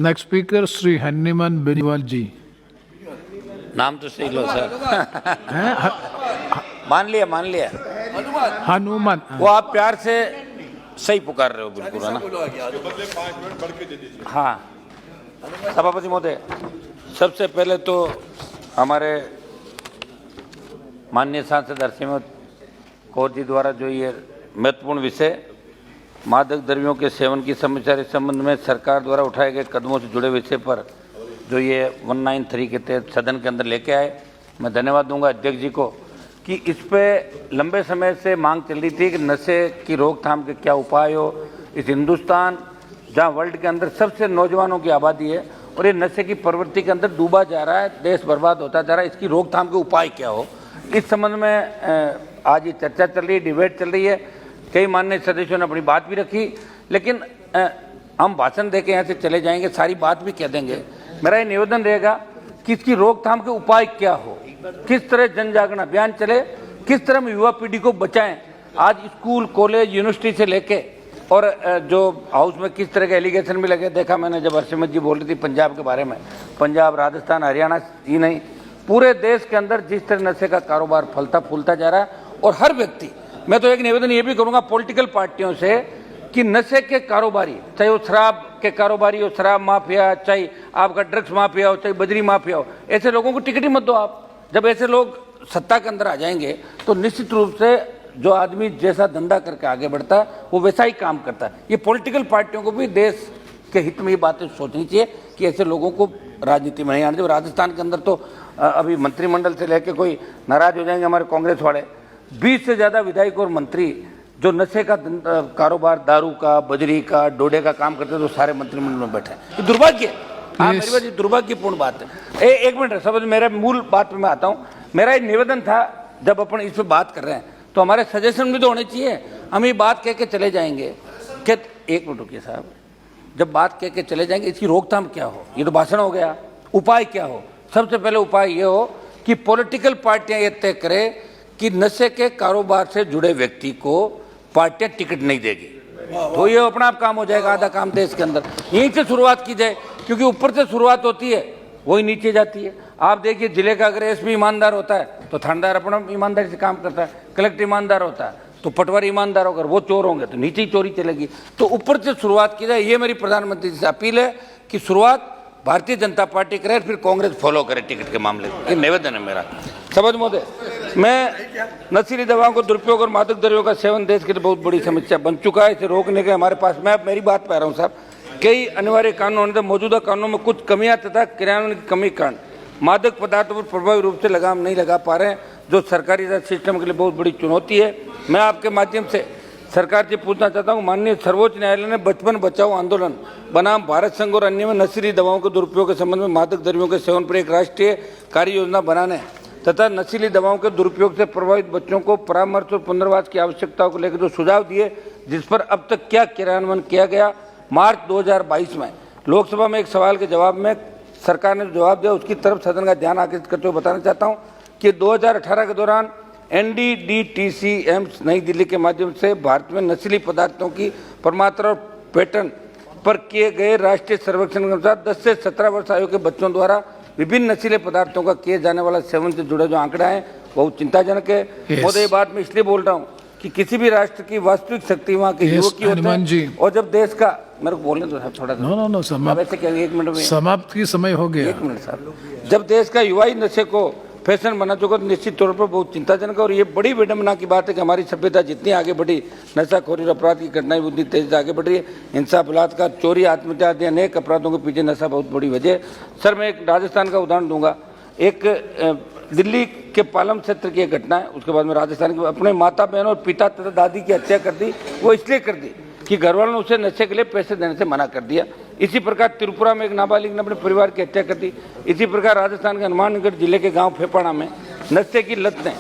Next speaker Shri Hanuman Beniwal जी। नाम तो सही लो सर। हैं? मान लिया हनुमान। वो आप प्यार से सही पुकार रहे हो, बिल्कुल है ना। हाँ, सभापति महोदय, सबसे पहले तो हमारे माननीय सांसद हरसिमरत कौर जी द्वारा जो ये महत्वपूर्ण विषय मादक द्रव्यों के सेवन की समस्या के संबंध में सरकार द्वारा उठाए गए कदमों से जुड़े विषय पर जो ये 193 के तहत सदन के अंदर लेके आए, मैं धन्यवाद दूंगा अध्यक्ष जी को कि इस पे लंबे समय से मांग चल रही थी कि नशे की रोकथाम के क्या उपाय हो। इस हिंदुस्तान जहां वर्ल्ड के अंदर सबसे नौजवानों की आबादी है और ये नशे की प्रवृत्ति के अंदर डूबा जा रहा है, देश बर्बाद होता जा रहा है, इसकी रोकथाम के उपाय क्या हो, इस संबंध में आज ये चर्चा चल रही है, डिबेट चल रही है। कई माननीय सदस्यों ने अपनी बात भी रखी, लेकिन हम भाषण देके यहाँ से चले जाएंगे, सारी बात भी कह देंगे। मेरा ये निवेदन रहेगा कि इसकी रोकथाम के उपाय क्या हो, किस तरह जन जागरण अभियान चले, किस तरह हम युवा पीढ़ी को बचाएं। आज स्कूल, कॉलेज, यूनिवर्सिटी से लेके और जो हाउस में किस तरह के एलिगेशन भी लगे, देखा मैंने जब हरसिमरत जी बोल रही थी पंजाब के बारे में, पंजाब, राजस्थान, हरियाणा ही नहीं, पूरे देश के अंदर जिस तरह नशे का कारोबार फलता फूलता जा रहा है। और हर व्यक्ति, मैं तो एक निवेदन ये भी करूंगा पॉलिटिकल पार्टियों से कि नशे के कारोबारी, चाहे वो शराब के कारोबारी हो, शराब माफिया, चाहे आपका ड्रग्स माफिया हो, चाहे बजरी माफिया हो, ऐसे लोगों को टिकट ही मत दो आप। जब ऐसे लोग सत्ता के अंदर आ जाएंगे तो निश्चित रूप से जो आदमी जैसा धंधा करके आगे बढ़ता है वो वैसा ही काम करता है। ये पॉलिटिकल पार्टियों को भी देश के हित में ये बातें सोचनी चाहिए कि ऐसे लोगों को राजनीति में नहीं आने। जब राजस्थान के अंदर तो अभी मंत्रिमंडल से लेकर कोई नाराज हो जाएंगे हमारे कांग्रेस वाले, 20 से ज्यादा विधायक और मंत्री जो नशे का कारोबार, दारू का, बजरी का, डोडे का काम करते हैं, तो सारे मंत्रिमंडल में बैठे हैं। ये दुर्भाग्य है। हाँ, मेरी बात, ये दुर्भाग्यपूर्ण बात है। एक मिनट समझ, मेरे मूल बात में आता हूँ। मेरा एक निवेदन था, जब अपन इस पर बात कर रहे हैं तो हमारे सजेशन भी तो होने चाहिए। हम ये बात कह के चले जाएंगे कि एक मिनट रुकिए साहब, जब बात कह के चले जाएंगे इसकी रोकथाम क्या हो, ये तो भाषण हो गया, उपाय क्या हो। सबसे पहले उपाय ये हो कि पॉलिटिकल पार्टियां ये तय करें कि नशे के कारोबार से जुड़े व्यक्ति को पार्टियां टिकट नहीं देगी, तो ये अपना आप काम हो जाएगा। आधा काम देश के अंदर यहीं से शुरुआत की जाए, क्योंकि ऊपर से शुरुआत होती है वही नीचे जाती है। आप देखिए, जिले का अगर एसपी ईमानदार होता है तो थानेदार अपना ईमानदारी से काम करता है, कलेक्टर ईमानदार होता है तो पटवारी ईमानदार होकर वो चोर होंगे तो नीचे ही चोरी चलेगी। तो ऊपर से शुरुआत की जाए, ये मेरी प्रधानमंत्री से अपील है कि शुरुआत भारतीय जनता पार्टी करे, फिर कांग्रेस फॉलो करे टिकट के मामले में। ये निवेदन है मेरा। सभापति महोदय, मैं नशीली दवाओं को दुरुपयोग और मादक द्रव्यों का सेवन देश के लिए बहुत बड़ी समस्या बन चुका है। इसे रोकने के हमारे पास, मैं मेरी बात पा रहा हूँ साहब, कई अनिवार्य कानून होने तक मौजूदा कानूनों में कुछ कमियां तथा क्रियान्वयन की कमी के कारण मादक पदार्थों पर प्रभावी रूप से लगाम नहीं लगा पा रहे हैं, जो सरकारी सिस्टम के लिए बहुत बड़ी चुनौती है। मैं आपके माध्यम से सरकार से पूछना चाहता हूं, माननीय सर्वोच्च न्यायालय ने बचपन बचाओ आंदोलन बनाम भारत संघ और अन्य में नशीली दवाओं के दुरुपयोग के संबंध में मादक द्रव्यों के सेवन पर एक राष्ट्रीय कार्य योजना बनाने तथा नशीली दवाओं के दुरुपयोग से प्रभावित बच्चों को परामर्श और पुनर्वास की आवश्यकताओं को लेकर जो सुझाव दिए, जिस पर अब तक क्या क्रियान्वयन किया गया। मार्च 2022 में लोकसभा में एक सवाल के जवाब में सरकार ने जवाब दिया, उसकी तरफ सदन का ध्यान आकर्षित करते हुए बताना चाहता हूं कि 2018 के दौरान NDDTC एम्स नई दिल्ली के माध्यम से भारत में नशीली पदार्थों की प्रमात्रा और पैटर्न पर किए गए राष्ट्रीय सर्वेक्षण के अनुसार 10 से 17 वर्ष आयु के बच्चों द्वारा विभिन्न नशीले पदार्थों का किए जाने वाला सेवन से जुड़े जो आंकड़ा है बहुत चिंताजनक है। महोदय, ये बात मैं इसलिए बोल रहा हूँ कि किसी भी राष्ट्र की वास्तविक शक्ति वहाँ के युवक की होती है, और जब देश का, मेरे को बोलने दो साहब थोड़ा सा। नो समाप्त, एक मिनट में समाप्त की समय हो गया। एक मिनट साहब, जब देश का युवा ही नशे को फैशन बना चुका तो निश्चित तौर पर बहुत चिंताजनक है। और ये बड़ी विडंबना की बात है कि हमारी सभ्यता जितनी आगे बढ़ी, नशाखोरी और अपराध की घटनाएं उतनी तेजी से आगे बढ़ रही है। हिंसा, बलात्कार, चोरी, आत्महत्या आदि अनेक अपराधों के पीछे नशा बहुत बड़ी वजह है। सर, मैं एक राजस्थान का उदाहरण दूंगा। एक दिल्ली के पालम क्षेत्र की एक घटना है, उसके बाद में राजस्थान की, अपने माता बहन और पिता तथा दादी की हत्या कर दी। वो इसलिए कर दी कि घरवालों ने उसे नशे के लिए पैसे देने से मना कर दिया। इसी प्रकार त्रिपुरा में एक नाबालिग ने अपने परिवार की हत्या कर दी। इसी प्रकार राजस्थान के हनुमानगढ़ जिले के गांव फेपाड़ा में नशे की लत ने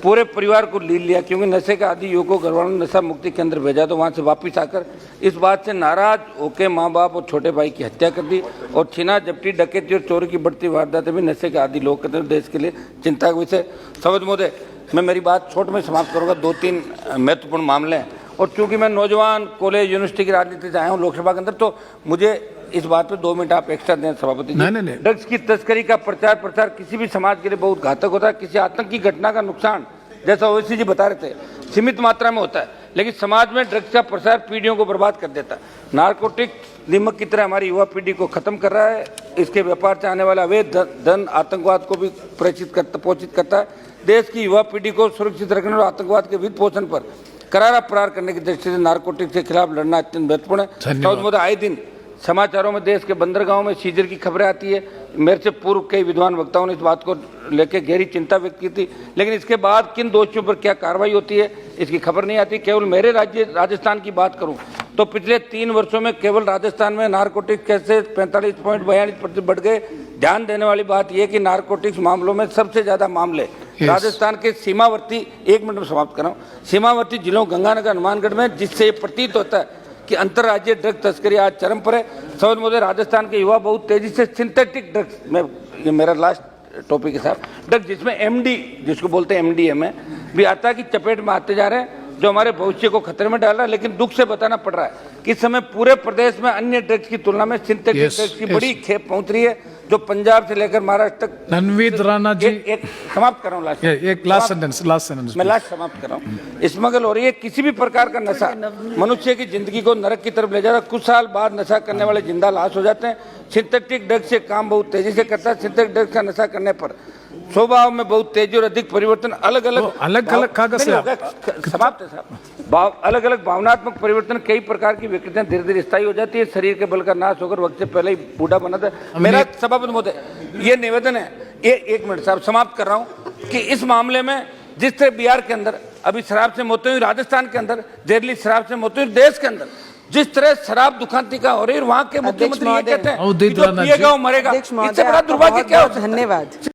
पूरे परिवार को लील लिया, क्योंकि नशे का आदि युवकों को घरवालों ने नशा मुक्ति केंद्र भेजा तो वहां से वापस आकर इस बात से नाराज होकर माँ बाप और छोटे भाई की हत्या कर दी। और छीना झपटी, डकैती और चोरी की बढ़ती वारदातें भी नशे के आदि लोग करते हैं। देश के लिए चिंता का विषय। सभापति महोदय, मैं मेरी बात छोट में समाप्त करूंगा। 2-3 महत्वपूर्ण मामले हैं, और चूंकि मैं नौजवान, कॉलेज, यूनिवर्सिटी की राजनीति से आया हूँ लोकसभा के अंदर, तो मुझे इस बात पे 2 मिनट आप एक्स्ट्रा दें सभापति जी। नहीं। ड्रग्स की तस्करी का प्रचार प्रसार किसी भी समाज के लिए बहुत घातक होता है। किसी आतंकी घटना का नुकसान, जैसा ओवैसी जी बता रहे थे, सीमित मात्रा में होता है, लेकिन समाज में ड्रग्स का प्रसार पीढ़ियों को बर्बाद कर देता है। नारकोटिक निमक की तरह हमारी युवा पीढ़ी को खत्म कर रहा है। इसके व्यापार से आने वाला अवैध धन आतंकवाद को भी पोषित करता है। देश की युवा पीढ़ी को सुरक्षित रखने और आतंकवाद के वित्त पोषण पर करारा प्रहार करने की दृष्टि से नारकोटिक के खिलाफ लड़ना अत्यंत महत्वपूर्ण है। आए दिन समाचारों में देश के बंदरगाहों में सीजर की खबरें आती है। मेरे से पूर्व कई विद्वान वक्ताओं ने इस बात को लेकर गहरी चिंता व्यक्त की थी, लेकिन इसके बाद किन दोषियों पर क्या कार्रवाई होती है इसकी खबर नहीं आती। केवल मेरे राज्य राजस्थान की बात करूं तो पिछले 3 वर्षों में केवल राजस्थान में नारकोटिक्स केसेस 45.42% बढ़ गए। ध्यान देने वाली बात यह कि नारकोटिक्स मामलों में सबसे ज्यादा मामले राजस्थान के सीमावर्ती, 1 मिनट में समाप्त कर रहा हूं, सीमावर्ती जिलों गंगानगर हनुमानगढ़ में, जिससे ये प्रतीत होता है कि अंतर्राज्यीय ड्रग तस्करी आज चरम पर है। समझ मुझे राजस्थान के युवा बहुत तेजी से सिंथेटिक ड्रग्स में, ये मेरा लास्ट टॉपिक है साहब, ड्रग जिसमें एमडी, जिसको बोलते हैं एमडीएमए भी आता है, कि चपेट में आते जा रहे हैं, जो हमारे भविष्य को खतरे में डाल रहा है। लेकिन दुख से बताना पड़ रहा है कि इस समय पूरे प्रदेश में अन्य ड्रग्स की तुलना में सिंथेटिक ड्रग्स की बड़ी खेप पहुंच रही है, जो पंजाब से लेकर महाराष्ट्र तक। ननवीद राणा जी, एक समाप्त कर रहा हूँ, एक लास्ट सेंटेंस मैं लास्ट समाप्त कर रहा हूँ। स्मगल हो रही है। किसी भी प्रकार का नशा मनुष्य की जिंदगी को नरक की तरफ ले जा रहा है। कुछ साल बाद नशा करने वाले जिंदा लाश हो जाते हैं। सिंथेटिक ड्रग्स से काम बहुत तेजी से करता है। सिंथेटिक ड्रग्स का नशा करने पर स्वभाव में बहुत तेजी और अधिक परिवर्तन, अलग अलग कागज समाप्त है साहब, अलग अलग भावनात्मक परिवर्तन, कई प्रकार की विकृतियां धीरे धीरे स्थायी हो जाती है। शरीर के बल का नाश होकर वक्त से पहले ही बूढ़ा बनाता है। मेरा सभापति महोदय ये निवेदन है, 1 मिनट साहब समाप्त कर रहा हूं, कि इस मामले में जिस तरह बिहार के अंदर अभी शराब से मौतें हुई, राजस्थान के अंदर जहरीली शराब से मौतें हुई, देश के अंदर जिस तरह शराब दुकानती का हो रही है, वहां के मुख्यमंत्री ये कहते हैं कि जो पिएगा वो मरेगा। इससे बड़ा दुर्भाग्य क्या हो सकता है? धन्यवाद।